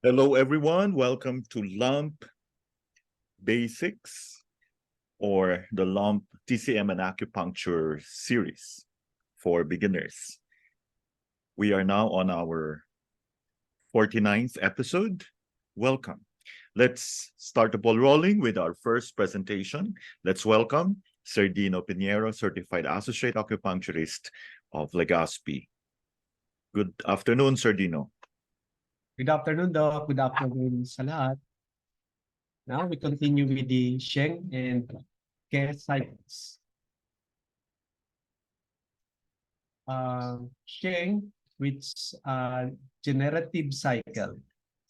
Hello, everyone. Welcome to Lump Basics, or the Lump TCM and Acupuncture series for beginners. We are now on our 49th episode. Welcome. Let's start the ball rolling with our first presentation. Let's welcome Sir Dino Pinheiro, Certified Associate Acupuncturist of Legazpi. Good afternoon, Sir Dino. Good afternoon, Doc. Good afternoon sa lahat. Now we continue with the Sheng and care cycles. Sheng, which generative cycle.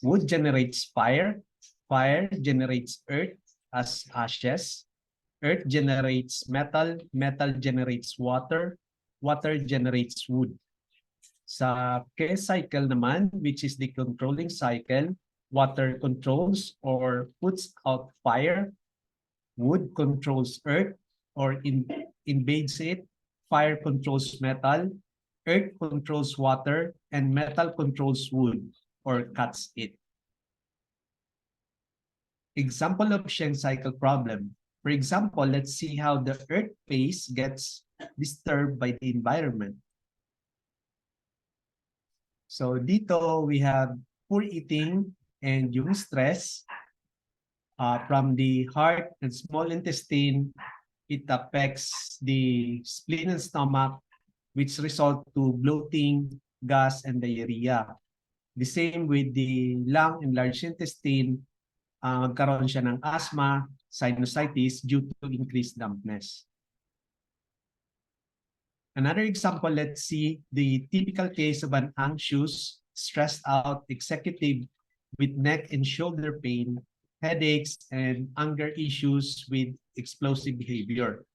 Wood generates fire, fire generates earth as ashes, earth generates metal, metal generates water, water generates wood. Sa care cycle naman, which is the controlling cycle, water controls or puts out fire, wood controls earth or invades it, fire controls metal, earth controls water, and metal controls wood or cuts it. Example of Sheng cycle problem. For example, let's see how the earth phase gets disturbed by the environment. So dito we have poor eating and yung stress from the heart and small intestine. It affects the spleen and stomach, which result to bloating, gas, and diarrhea. The same with the lung and large intestine. Magkaroon siya ng asthma, sinusitis due to increased dampness. Another example, let's see the typical case of an anxious, stressed out executive with neck and shoulder pain, headaches, and anger issues with explosive behavior.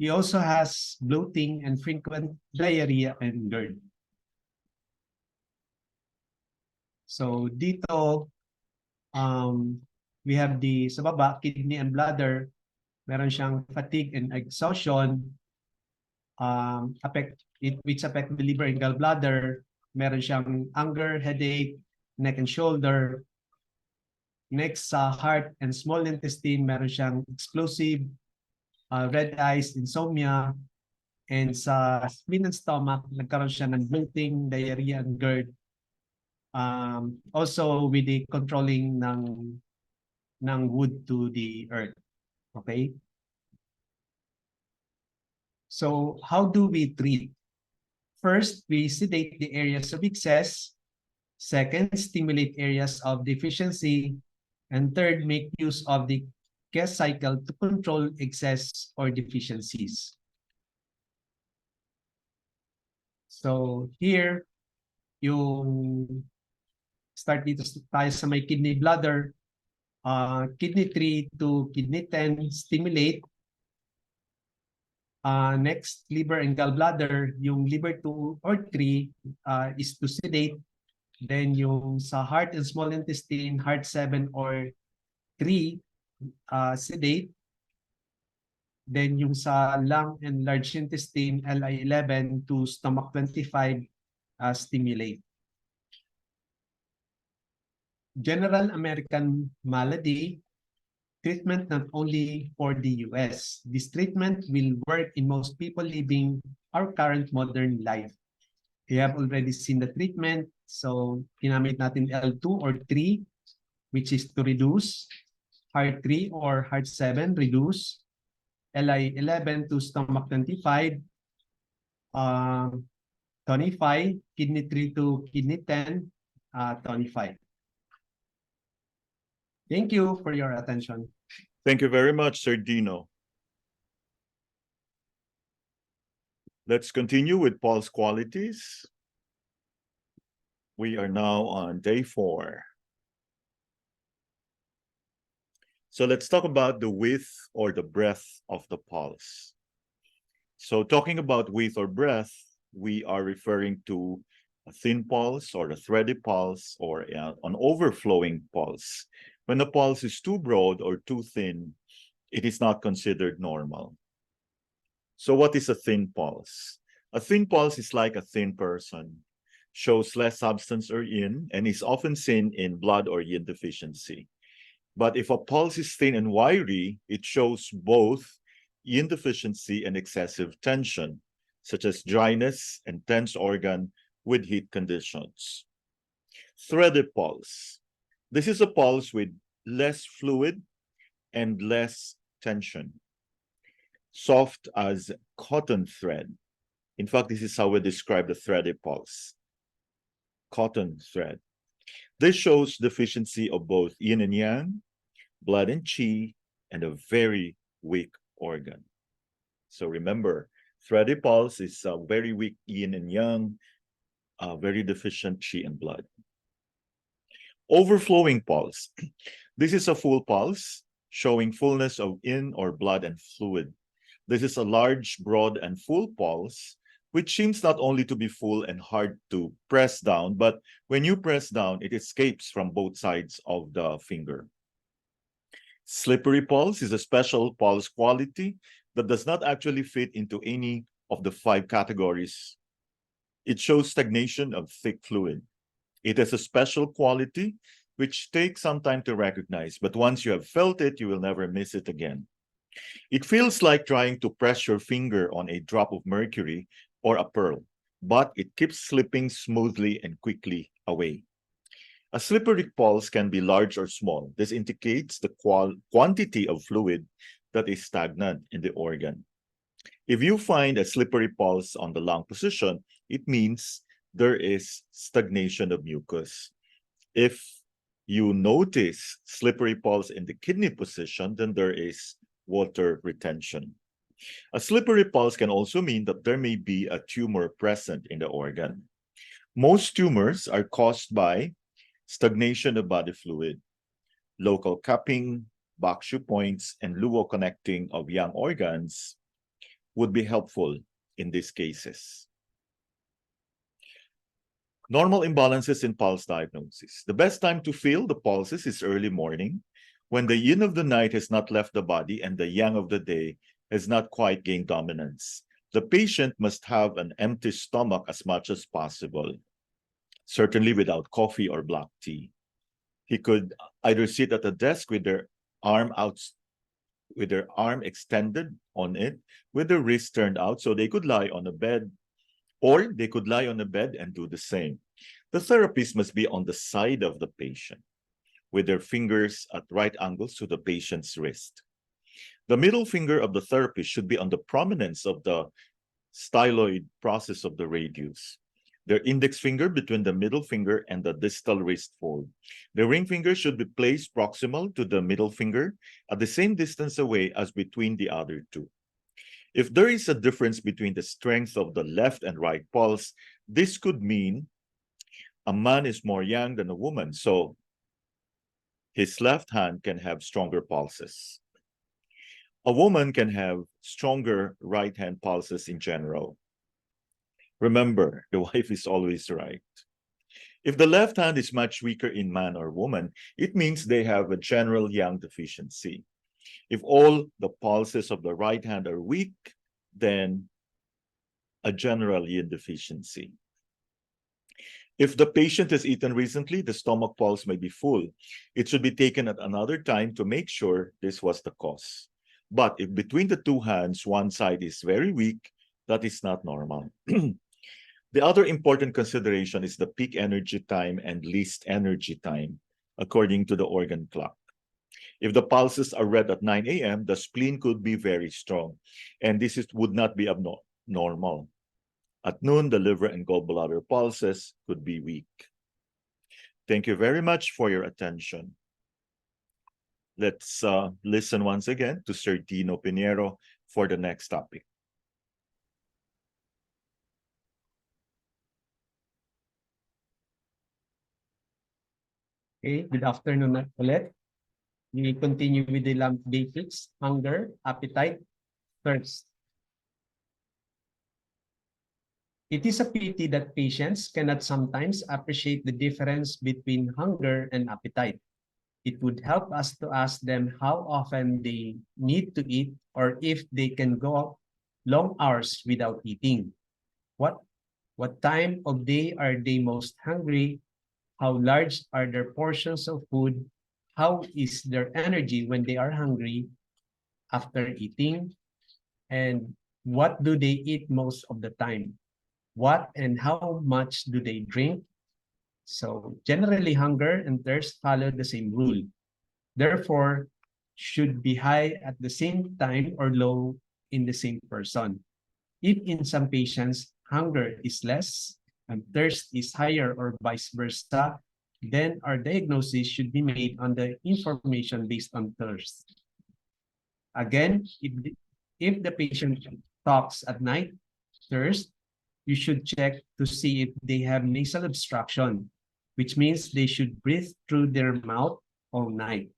He also has bloating and frequent diarrhea and GERD. So dito, we have the sa baba, kidney and bladder. Meron siyang fatigue and exhaustion. Which affect the liver and gallbladder. Meron siyang anger, headache, neck and shoulder. Next, sa heart and small intestine, meron siyang explosive, red eyes, insomnia. And sa spleen and stomach, nagkaroon siya ng bloating, diarrhea, and GERD. Also with the controlling ng wood to the earth. Okay? So how do we treat? First, we sedate the areas of excess. Second, stimulate areas of deficiency. And third, make use of the care cycle to control excess or deficiencies. So here, yung start dito tayo sa may kidney bladder. Kidney 3 to kidney 10, stimulate. Next, liver and gallbladder, yung liver 2 or 3 is to sedate. Then yung sa heart and small intestine, heart 7 or 3, sedate. Then yung sa lung and large intestine, LI 11 to stomach 25, stimulate. General American malady, treatment not only for the US. This treatment will work in most people living our current modern life. We have already seen the treatment. So, ginamit natin L2 or 3, which is to reduce. Heart 3 or heart 7, reduce. LI 11 to stomach 25. 25. Kidney 3 to kidney 10, 25. Thank you for your attention. Thank you very much, Sir Dino. Let's continue with pulse qualities. We are now on day 4. So let's talk about the width or the breadth of the pulse. So talking about width or breadth, we are referring to a thin pulse or a thready pulse or an overflowing pulse. When the pulse is too broad or too thin, it is not considered normal. So what is a thin pulse? A thin pulse is like a thin person. shows less substance or yin, and is often seen in blood or yin deficiency. But if a pulse is thin and wiry, it shows both yin deficiency and excessive tension, such as dryness and tense organ with heat conditions. Threaded pulse. This is a pulse with less fluid and less tension, soft as cotton thread. In fact, this is how we describe the threaded pulse. Cotton thread. This shows deficiency of both yin and yang, blood and qi, and a very weak organ. So remember, threaded pulse is a very weak yin and yang, very deficient qi and blood. Overflowing pulse. This is a full pulse showing fullness of yin or blood and fluid. This is a large, broad, and full pulse, which seems not only to be full and hard to press down, but when you press down, it escapes from both sides of the finger. Slippery pulse is a special pulse quality that does not actually fit into any of the 5 categories. It shows stagnation of thick fluid. It has a special quality which takes some time to recognize, but once you have felt it, you will never miss it again. It feels like trying to press your finger on a drop of mercury or a pearl, but it keeps slipping smoothly and quickly away. A slippery pulse can be large or small. This indicates the quantity of fluid that is stagnant in the organ. If you find a slippery pulse on the lung position, it means there is stagnation of mucus. If you notice slippery pulse in the kidney position, then there is water retention. A slippery pulse can also mean that there may be a tumor present in the organ. Most tumors are caused by stagnation of body fluid. Local cupping, Bakshu points, and luo connecting of young organs would be helpful in these cases. Normal imbalances in pulse diagnosis. The best time to feel the pulses is early morning, when the yin of the night has not left the body and the yang of the day has not quite gained dominance. The patient must have an empty stomach as much as possible, certainly without coffee or black tea. He could either sit at a desk with their arm extended on it, with the wrist turned out so they could lie on a bed, or they could lie on a bed and do the same. The therapist must be on the side of the patient, with their fingers at right angles to the patient's wrist. The middle finger of the therapist should be on the prominence of the styloid process of the radius. Their index finger between the middle finger and the distal wrist fold. The ring finger should be placed proximal to the middle finger at the same distance away as between the other two. If there is a difference between the strength of the left and right pulse, this could mean a man is more yang than a woman, so his left hand can have stronger pulses. A woman can have stronger right hand pulses in general. Remember, the wife is always right. If the left hand is much weaker in man or woman, it means they have a general yang deficiency. If all the pulses of the right hand are weak, then a general yin deficiency. If the patient has eaten recently, the stomach pulse may be full. It should be taken at another time to make sure this was the cause. But if between the two hands, one side is very weak, that is not normal. The other important consideration is the peak energy time and least energy time, according to the organ clock. If the pulses are read at 9 a.m., the spleen could be very strong, and this would not be abnormal. At noon, the liver and gallbladder pulses could be weak. Thank you very much for your attention. Let's listen once again to Sir Dino Pinheiro for the next topic. Okay, good afternoon ulit. We continue with the lump basics, hunger, appetite, thirst. It is a pity that patients cannot sometimes appreciate the difference between hunger and appetite. It would help us to ask them how often they need to eat or if they can go long hours without eating. What What time of day are they most hungry? How large are their portions of food? How is their energy when they are hungry after eating? And what do they eat most of the time? What and how much do they drink? So generally, hunger and thirst follow the same rule. Therefore, should be high at the same time or low in the same person. If in some patients, hunger is less and thirst is higher or vice versa, then our diagnosis should be made on the information based on thirst. Again, if the patient talks at night, thirst, you should check to see if they have nasal obstruction, which means they should breathe through their mouth all night.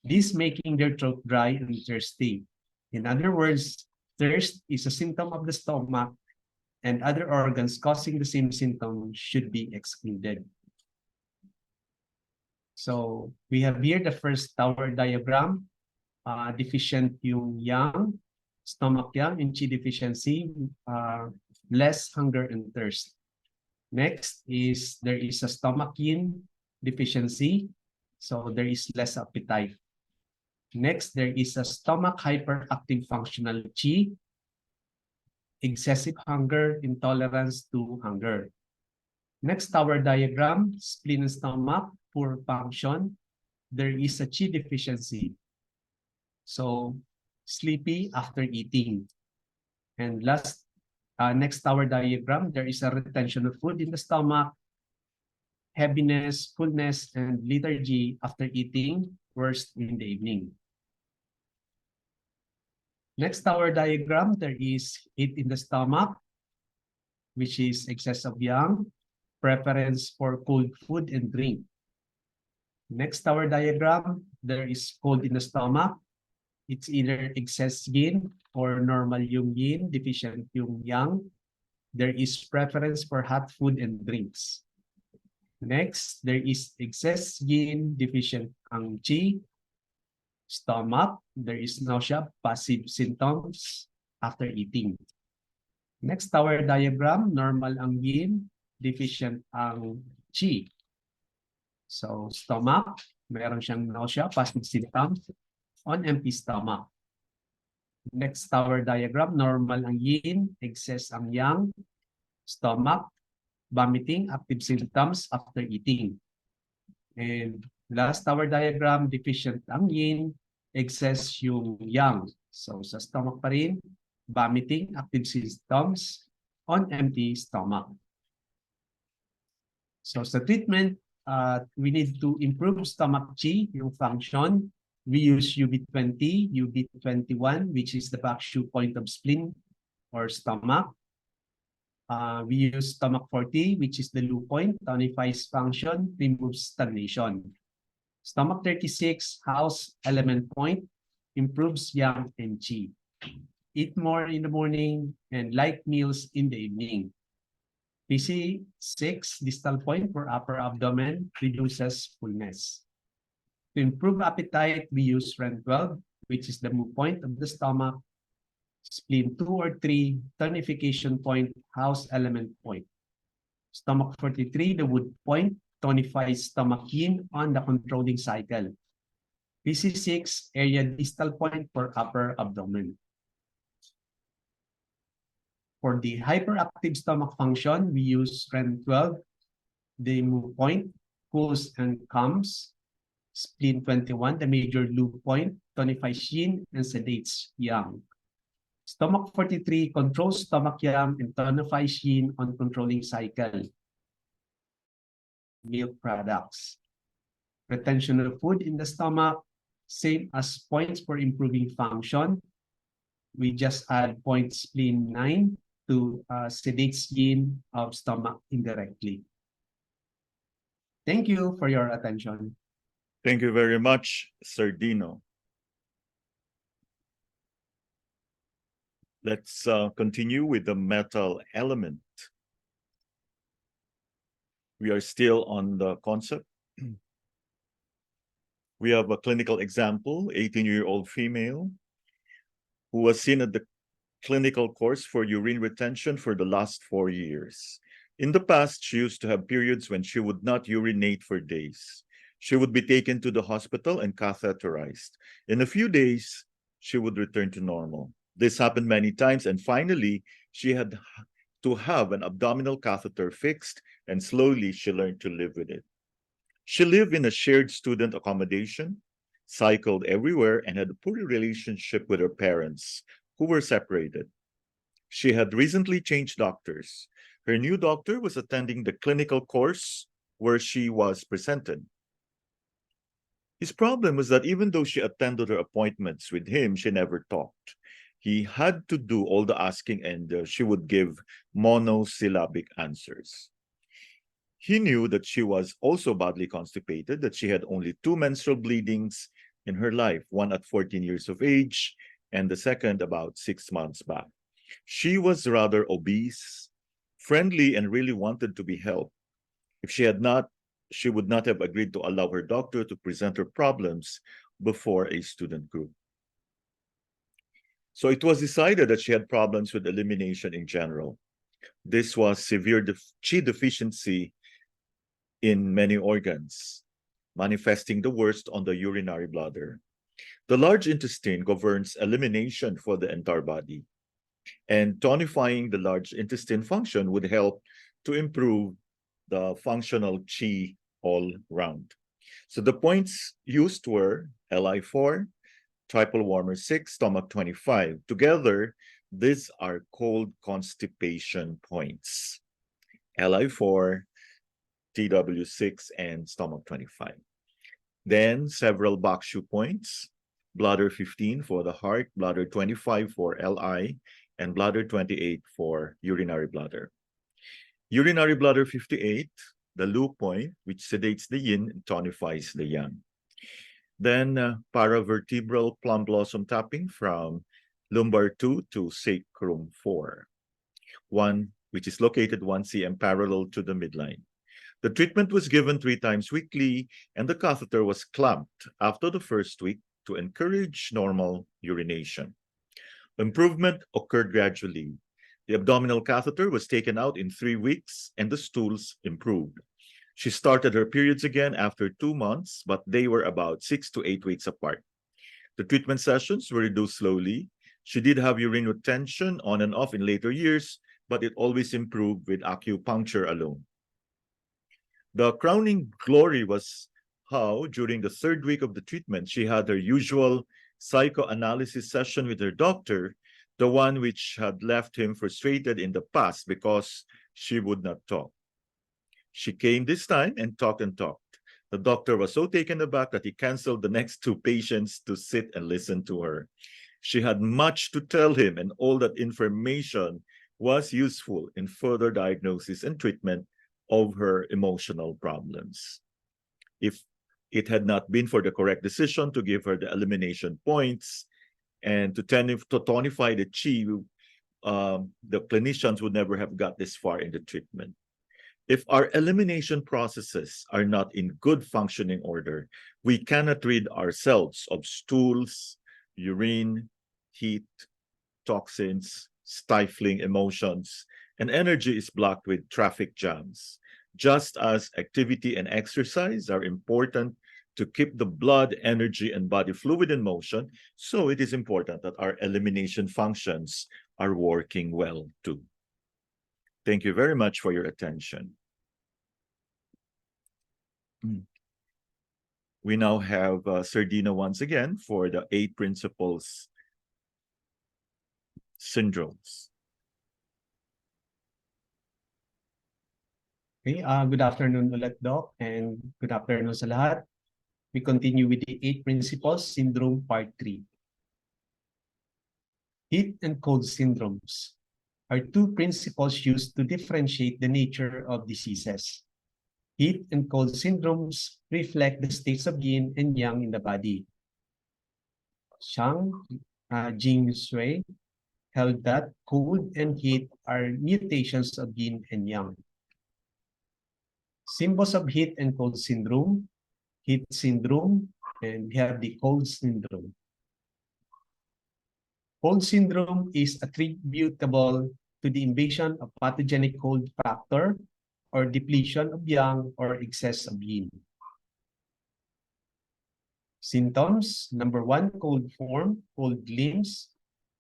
This making their throat dry and thirsty. In other words, thirst is a symptom of the stomach, and other organs causing the same symptom should be excluded. So we have here the first tower diagram, deficient yung yang, stomach yang, and chi deficiency, less hunger and thirst. Next is there is a stomach yin deficiency, so there is less appetite. Next, there is a stomach hyperactive functional chi, excessive hunger, intolerance to hunger. Next tower diagram, spleen and stomach, poor function. There is a chi deficiency. So sleepy after eating. And last, next tower diagram, there is a retention of food in the stomach, heaviness, fullness, and lethargy after eating, worst in the evening. Next tower diagram, there is heat in the stomach, which is excess of yang, preference for cold food and drink. Next tower diagram, there is cold in the stomach. It's either excess yin or normal yung yin, deficient yung yang. There is preference for hot food and drinks. Next, there is excess yin, deficient ang chi. Stomach, there is nausea, passive symptoms after eating. Next tower diagram, normal ang yin, deficient ang chi. So stomach, meron siyang nausea, passive symptoms on empty stomach. Next tower diagram, normal ang yin, excess ang yang. Stomach, vomiting, active symptoms after eating. And last tower diagram, deficient ang yin, excess yung yang. So sa stomach pa rin, vomiting, active symptoms on empty stomach. So sa treatment, we need to improve stomach chi, yung function. We use UB20, UB21, which is the backshoe point of spleen or stomach. We use stomach 40, which is the low point, tonifies function, removes stagnation. Stomach 36, house element point, improves yang and chi. Eat more in the morning and light meals in the evening. PC6, distal point for upper abdomen, reduces fullness. To improve appetite, we use REN12, which is the move point of the stomach, spleen 2 or 3, tonification point, house element point. Stomach 43, the wood point, tonifies stomach yin on the controlling cycle. PC6, area distal point for upper abdomen. For the hyperactive stomach function, we use REN12, the move point, cools and calms. Spleen 21, the major loop point, tonifies yin and sedates yang. Stomach 43 controls stomach yang and tonifies yin on controlling cycle. Milk products. Retention of food in the stomach, same as points for improving function. We just add point spleen 9 to sedate yin of stomach indirectly. Thank you for your attention. Thank you very much, Sir Dino. Let's continue with the metal element. We are still on the concept. We have a clinical example, 18-year-old female who was seen at the clinical course for urine retention for the last 4 years. In the past, she used to have periods when she would not urinate for days. She would be taken to the hospital and catheterized. In a few days, she would return to normal. This happened many times, and finally, she had to have an abdominal catheter fixed, and slowly she learned to live with it. She lived in a shared student accommodation, cycled everywhere, and had a poor relationship with her parents, who were separated. She had recently changed doctors. Her new doctor was attending the clinical course where she was presented. His problem was that even though she attended her appointments with him, she never talked. He had to do all the asking, and she would give monosyllabic answers. He knew that she was also badly constipated, that she had only 2 menstrual bleedings in her life, one at 14 years of age, and the second about 6 months back. She was rather obese, friendly, and really wanted to be helped. If she had not, she would not have agreed to allow her doctor to present her problems before a student group. So it was decided that she had problems with elimination in general. This was severe Qi deficiency in many organs, manifesting the worst on the urinary bladder. The large intestine governs elimination for the entire body, and tonifying the large intestine function would help to improve the functional Qi all round. So the points used were Li4, triple warmer 6, stomach 25. Together, these are cold constipation points. Li4, TW6, and stomach 25. Then several Bakshu points, bladder 15 for the heart, bladder 25 for Li, and bladder 28 for urinary bladder. Urinary bladder 58, the Lu point, which sedates the yin and tonifies the yang. Then paravertebral plum blossom tapping from lumbar 2 to sacrum 4, one which is located 1 cm parallel to the midline. The treatment was given 3 times weekly, and the catheter was clamped after the first week to encourage normal urination. Improvement occurred gradually. The abdominal catheter was taken out in 3 weeks, and the stools improved. She started her periods again after 2 months, but they were about 6 to 8 weeks apart. The treatment sessions were reduced slowly. She did have urinary retention on and off in later years, but it always improved with acupuncture alone. The crowning glory was how, during the 3rd week of the treatment, she had her usual psychoanalysis session with her doctor, the one which had left him frustrated in the past because she would not talk. She came this time and talked and talked. The doctor was so taken aback that he canceled the next 2 patients to sit and listen to her. She had much to tell him, and all that information was useful in further diagnosis and treatment of her emotional problems. If it had not been for the correct decision to give her the elimination points and to tonify the Qi, the clinicians would never have got this far in the treatment. If our elimination processes are not in good functioning order, we cannot rid ourselves of stools, urine, heat, toxins, stifling emotions, and energy is blocked with traffic jams. Just as activity and exercise are important to keep the blood, energy, and body fluid in motion, so it is important that our elimination functions are working well too. Thank you very much for your attention. We now have Sardina once again for the 8 principles syndromes. Okay, good afternoon ulit, Doc, and good afternoon sa lahat. We continue with the 8 principles syndrome part 3. Heat and cold syndromes are 2 principles used to differentiate the nature of diseases. Heat and cold syndromes reflect the states of yin and yang in the body. Sheng, Jing Shui held that cold and heat are mutations of yin and yang. Symbols of heat and cold syndrome, heat syndrome, and we have the cold syndrome. Cold syndrome is attributable to the invasion of pathogenic cold factor or depletion of yang or excess of yin. Symptoms: number 1, cold form, cold limbs,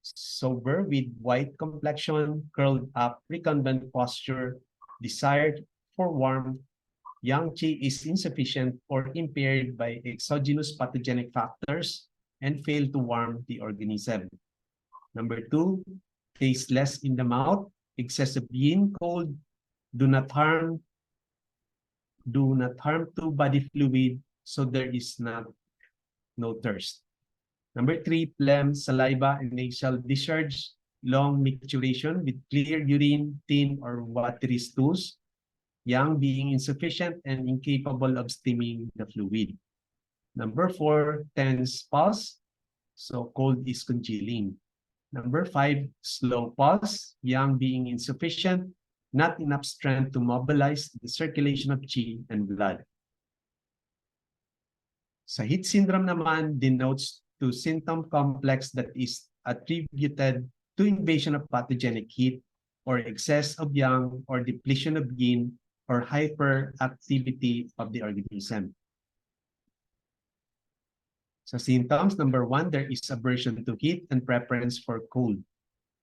sober with white complexion, curled up, recumbent posture, desired for warmth, yang qi is insufficient or impaired by exogenous pathogenic factors and fail to warm the organism. Number 2, tasteless in the mouth, excessive yin, cold, do not harm to body fluid, so there is no thirst. Number 3, phlegm, saliva, and nasal discharge, long micturition with clear urine, thin or watery stools, yang being insufficient and incapable of steaming the fluid. Number 4, tense pulse, so cold is congealing. Number 5, slow pulse, yang being insufficient, not enough strength to mobilize the circulation of qi and blood. Sa heat syndrome naman denotes to symptom complex that is attributed to invasion of pathogenic heat or excess of yang or depletion of yin or hyperactivity of the organism. Sa symptoms, number 1, there is aversion to heat and preference for cold.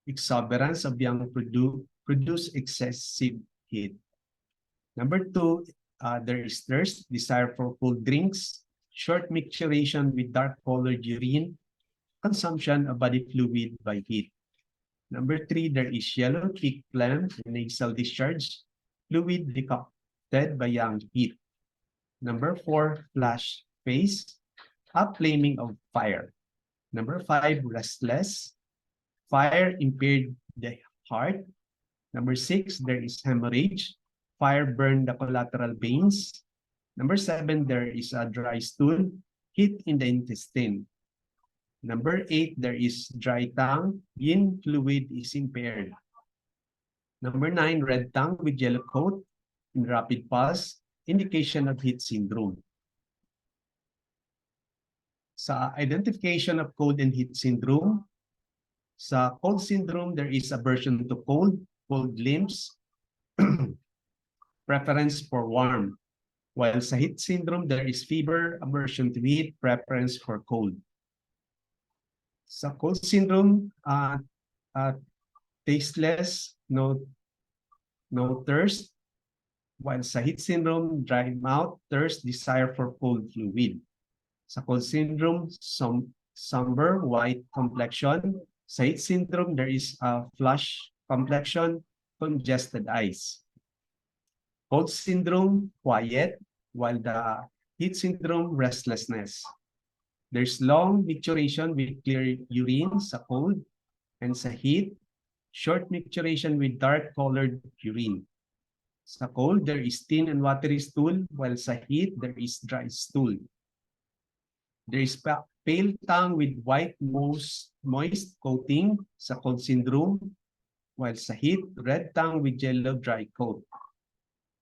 Exuberance of yang produce excessive heat. Number 2, there is thirst, desire for cold drinks, short micturition with dark-colored urine, consumption of body fluid by heat. Number 3, there is yellow thick phlegm and nasal discharge, fluid decocted by yang heat. Number 4, flushed face, upflaming of fire. Number 5, restless, fire impaired the heart. Number 6, there is hemorrhage, fire burned the collateral veins. Number 7, there is a dry stool, heat in the intestine. Number 8, there is dry tongue, yin fluid is impaired. Number 9, red tongue with yellow coat in rapid pulse, indication of heat syndrome. Sa identification of cold and heat syndrome, sa cold syndrome, there is aversion to cold, cold limbs, preference for warm. While sa heat syndrome, there is fever, aversion to heat, preference for cold. Sa cold syndrome, tasteless, no thirst. While sa heat syndrome, dry mouth, thirst, desire for cold fluid. Sa cold syndrome, somber, white complexion. Sa heat syndrome, there is a flush complexion, congested eyes. Cold syndrome, quiet, while the heat syndrome, restlessness. There's long micturition with clear urine sa cold, and sa heat, short micturition with dark-colored urine. Sa cold, there is thin and watery stool, while sa heat, there is dry stool. There is pale tongue with white moist coating sa cold syndrome, while sa heat, red tongue with yellow dry coat.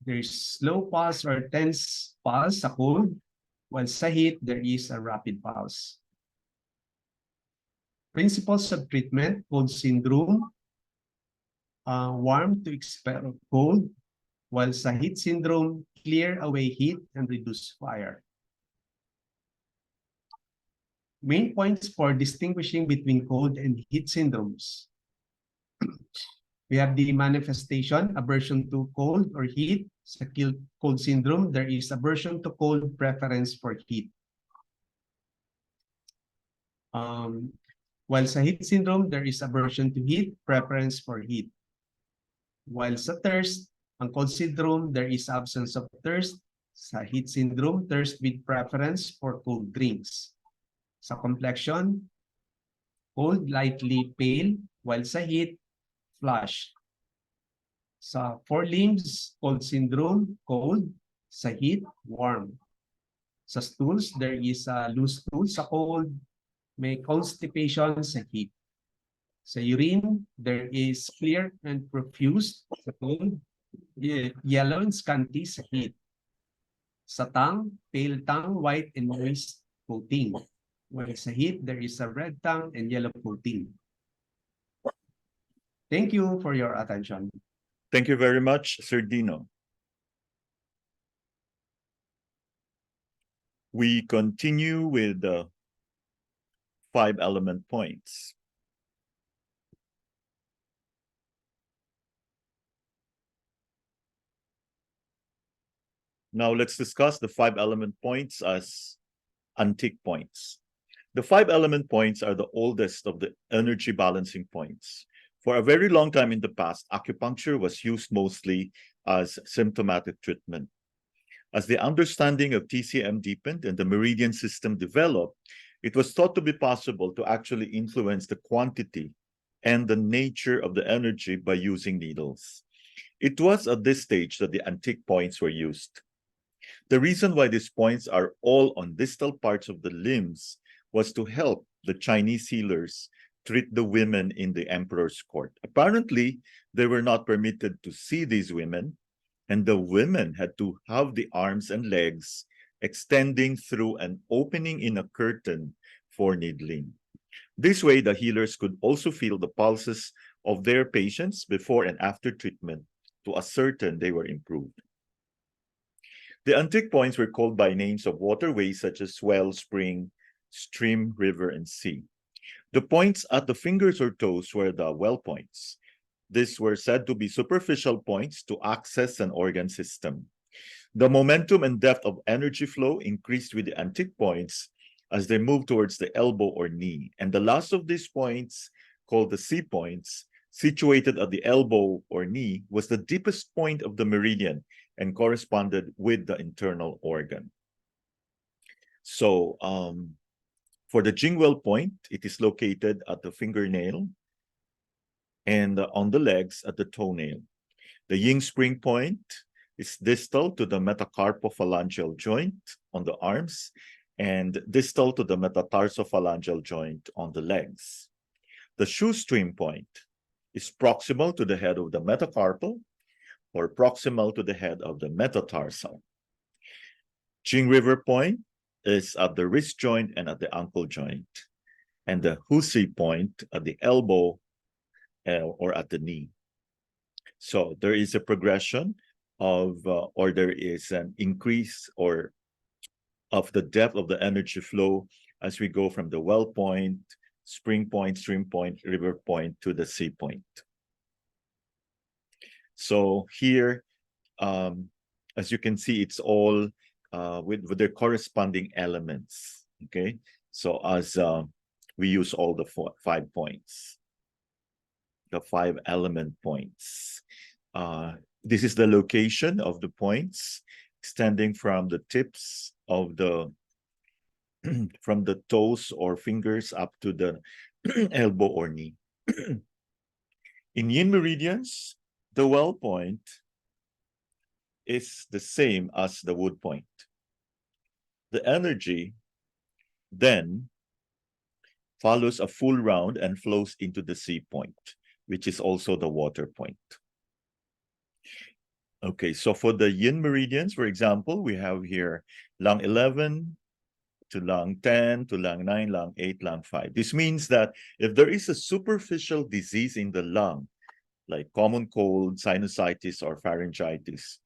There is slow pulse or tense pulse sa cold, while sa heat, there is a rapid pulse. Principles of treatment: cold syndrome, warm to expel cold, while sa heat syndrome, clear away heat and reduce fire. Main points for distinguishing between cold and heat syndromes. We have the manifestation, aversion to cold or heat. Sa cold syndrome, there is aversion to cold, preference for heat. While sa heat syndrome, there is aversion to heat, preference for heat. While sa thirst, ang cold syndrome, there is absence of thirst. Sa heat syndrome, thirst with preference for cold drinks. Sa complexion, cold, lightly pale, while sa heat, flush. Sa forelimbs, cold syndrome, cold. Sa heat, warm. Sa stools, there is a loose stool sa cold. May constipation sa heat. Sa urine, there is clear and profuse sa cold. Yellow and scanty sa heat. Sa tongue, pale tongue, white and moist coating. While sa heat, there is a red tongue and yellow coating. Thank you for your attention. Thank you very much, Sir Dino. We continue with the 5-element points. Now let's discuss the 5-element points as antique points. The 5-element points are the oldest of the energy balancing points. For a very long time in the past, acupuncture was used mostly as symptomatic treatment. As the understanding of TCM deepened and the Meridian system developed, it was thought to be possible to actually influence the quantity and the nature of the energy by using needles. It was at this stage that the antique points were used. The reason why these points are all on distal parts of the limbs was to help the Chinese healers treat the women in the emperor's court. Apparently, they were not permitted to see these women, and the women had to have the arms and legs extending through an opening in a curtain for needling. This way, the healers could also feel the pulses of their patients before and after treatment to ascertain they were improved. The antique points were called by names of waterways such as well, spring, stream, river, and sea. The points at the fingers or toes were the well points. These were said to be superficial points to access an organ system. The momentum and depth of energy flow increased with the antique points as they moved towards the elbow or knee. And the last of these points, called the C points, situated at the elbow or knee, was the deepest point of the meridian and corresponded with the internal organ. So for the Jingwell point, it is located at the fingernail and on the legs at the toenail. The Ying Spring point is distal to the metacarpophalangeal joint on the arms and distal to the metatarsophalangeal joint on the legs. The Shoestring point is proximal to the head of the metacarpal or proximal to the head of the metatarsal. Jing River point is at the wrist joint and at the ankle joint, and the Husi point at the elbow or at the knee. So there is a progression of, or there is an increase or of the depth of the energy flow as we go from the well point, spring point, stream point, river point to the sea point. So here, as you can see, it's all with their corresponding elements, okay? So as we use all the 5 points, the 5-element points. This is the location of the points, extending from the tips of the, from the toes or fingers up to the elbow or knee. In yin meridians, the well point is the same as the wood point. The energy then follows a full round and flows into the sea point, which is also the water point. Okay, so for the yin meridians, for example, we have here lung 11 to lung 10 to lung 9, lung 8, lung 5. This means that if there is a superficial disease in the lung, like common cold, sinusitis, or pharyngitis,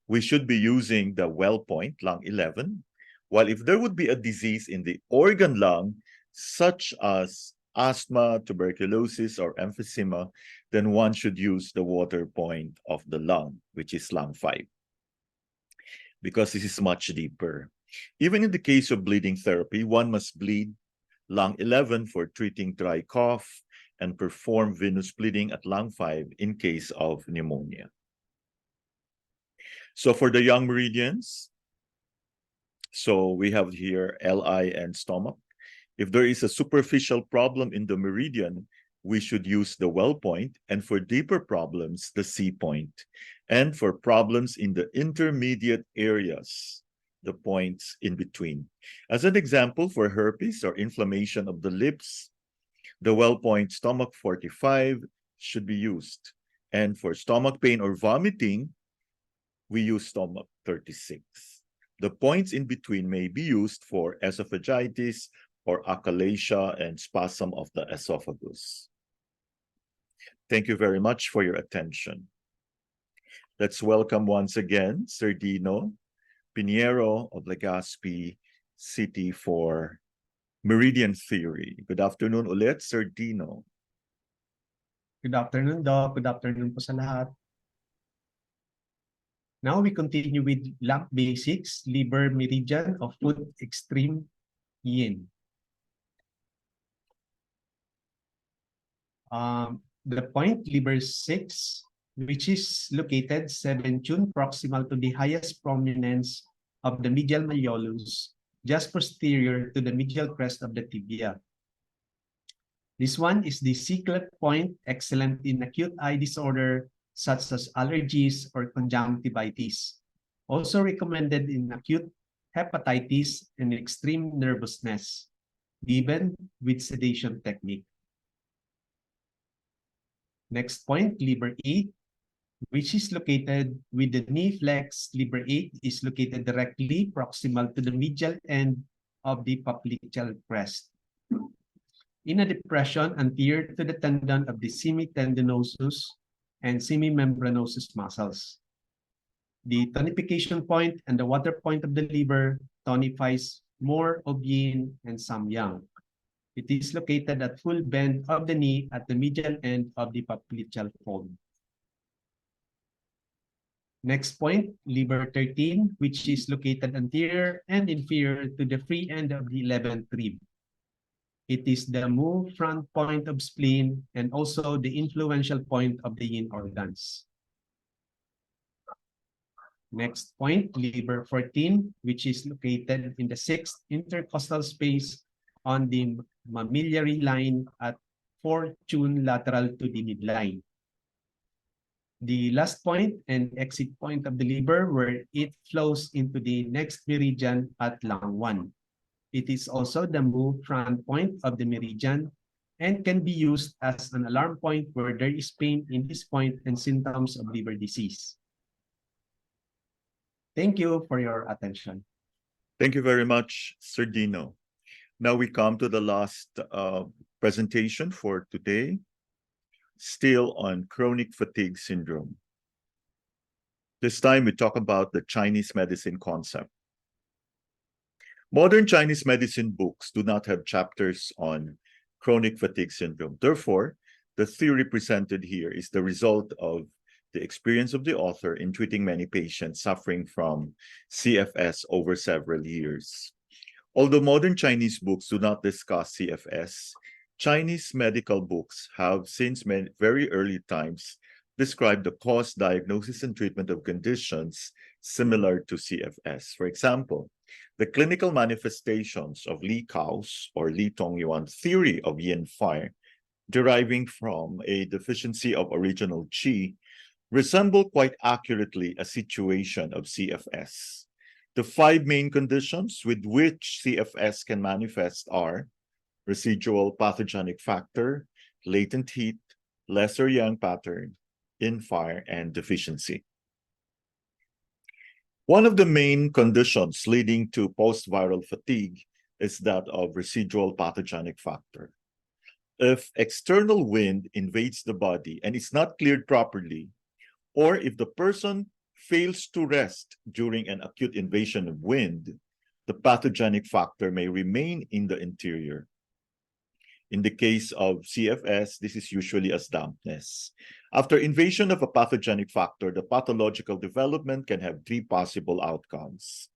we should be using the well point, lung 11, while if there would be a disease in the organ lung, such as asthma, tuberculosis, or emphysema, then one should use the water point of the lung, which is lung 5, because this is much deeper. Even in the case of bleeding therapy, one must bleed lung 11 for treating dry cough and perform venous bleeding at lung 5 in case of pneumonia. So for the young meridians, so we have here LI and stomach. If there is a superficial problem in the meridian, we should use the well point, and for deeper problems, the C point. And for problems in the intermediate areas, the points in between. As an example, for herpes or inflammation of the lips, the well point stomach 45 should be used. And for stomach pain or vomiting, we use stomach 36. The points in between may be used for esophagitis or achalasia and spasm of the esophagus. Thank you very much for your attention. Let's welcome once again Sir Dino Pinheiro of Legazpi City for Meridian Theory. Good afternoon ulit, Sir Dino. Good afternoon, Doc. Good afternoon po sa lahat. Now we continue with lab basics, liver meridian of foot extreme yin. The point liver 6, which is located 7 proximal to the highest prominence of the medial malleolus, just posterior to the medial crest of the tibia. This one is the ciclet point, excellent in acute eye disorder such as allergies or conjunctivitis. Also recommended in acute hepatitis and extreme nervousness, given with sedation technique. Next point, liver 8, which is located with the knee flex. Liver 8 is located directly proximal to the medial end of the popliteal crest, in a depression anterior to the tendon of the semitendinosus and semimembranosus muscles. The tonification point and the water point of the liver tonifies more of yin and some yang. It is located at full bend of the knee at the medial end of the popliteal fold. Next point, liver 13, which is located anterior and inferior to the free end of the 11th rib. It is the move front point of spleen and also the influential point of the yin organs. Next point, liver 14, which is located in the 6th intercostal space on the mammillary line at 4 lateral to the midline. The last point and exit point of the liver where it flows into the next meridian at lung 1. It is also the move front point of the meridian and can be used as an alarm point where there is pain in this point and symptoms of liver disease. Thank you for your attention. Thank you very much, Sir Dino. Now we come to the last presentation for today, still on chronic fatigue syndrome. This time we talk about the Chinese medicine concept. Modern Chinese medicine books do not have chapters on chronic fatigue syndrome. Therefore, the theory presented here is the result of the experience of the author in treating many patients suffering from CFS over several years. Although modern Chinese books do not discuss CFS, Chinese medical books have since very early times described the cause, diagnosis, and treatment of conditions similar to CFS. For example, the clinical manifestations of Li Kao's or Li Tongyuan's theory of yin fire, deriving from a deficiency of original qi, resemble quite accurately a situation of CFS. The 5 main conditions with which CFS can manifest are residual pathogenic factor, latent heat, lesser yang pattern, in fire, and deficiency. One of the main conditions leading to post-viral fatigue is that of residual pathogenic factor. If external wind invades the body and is not cleared properly, or if the person fails to rest during an acute invasion of wind, the pathogenic factor may remain in the interior. In the case of CFS, this is usually as dampness. After invasion of a pathogenic factor, the pathological development can have 3 possible outcomes.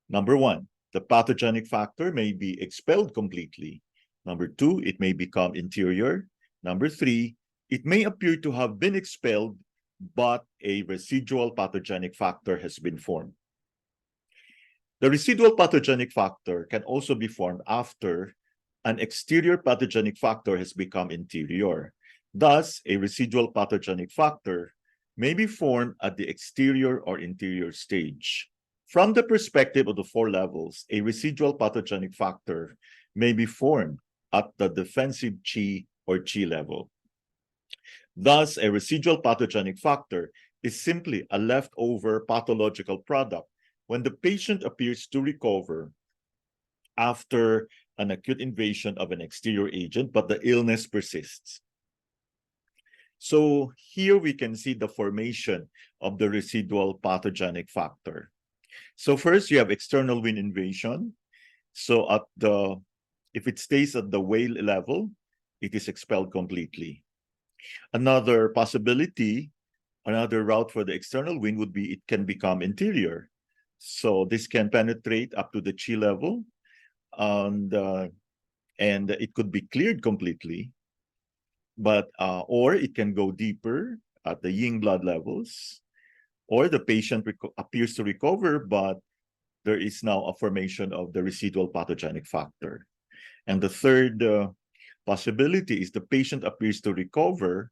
Number 1, the pathogenic factor may be expelled completely. Number 2, it may become interior. Number 3, it may appear to have been expelled, but a residual pathogenic factor has been formed. The residual pathogenic factor can also be formed after an exterior pathogenic factor has become interior. Thus, a residual pathogenic factor may be formed at the exterior or interior stage. From the perspective of the 4 levels, a residual pathogenic factor may be formed at the defensive qi or qi level. Thus, a residual pathogenic factor is simply a leftover pathological product when the patient appears to recover after an acute invasion of an exterior agent, but the illness persists. So here we can see the formation of the residual pathogenic factor. So first you have external wind invasion. So if it stays at the whale level, it is expelled completely. Another possibility, another route for the external wind would be it can become interior. So this can penetrate up to the chi level, and it could be cleared completely. But or it can go deeper at the yin blood levels, or the patient appears to recover, but there is now a formation of the residual pathogenic factor. And the third possibility is the patient appears to recover,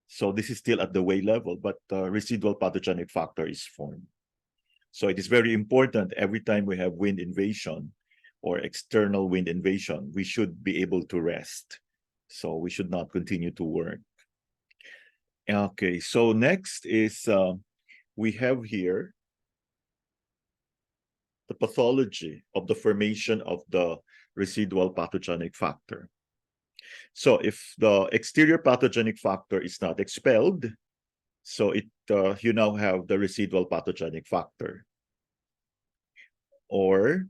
so this is still at the way level, but the residual pathogenic factor is formed. So it is very important every time we have wind invasion or external wind invasion, we should be able to rest. So we should not continue to work. Okay, so next is we have here the pathology of the formation of the residual pathogenic factor. So if the exterior pathogenic factor is not expelled, so you now have the residual pathogenic factor. Or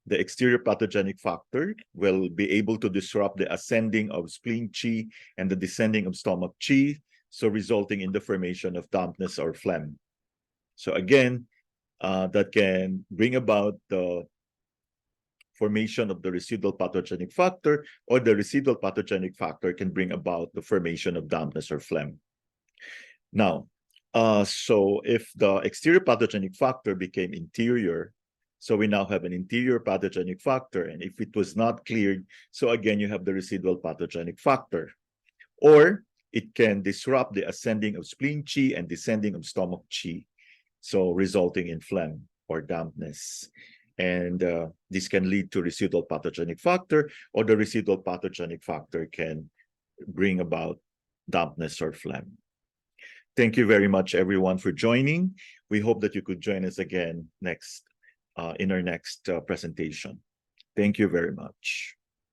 the exterior pathogenic factor will be able to disrupt the ascending of spleen chi and the descending of stomach chi, so resulting in the formation of dampness or phlegm. So again, that can bring about the formation of the residual pathogenic factor, or the residual pathogenic factor can bring about the formation of dampness or phlegm. Now, so if the exterior pathogenic factor became interior, so we now have an interior pathogenic factor, and if it was not cleared, so again, you have the residual pathogenic factor. Or it can disrupt the ascending of spleen chi and descending of stomach chi, so resulting in phlegm or dampness. And this can lead to residual pathogenic factor, or the residual pathogenic factor can bring about dampness or phlegm. Thank you very much, everyone, for joining. We hope that you could join us again in our next presentation. Thank you very much.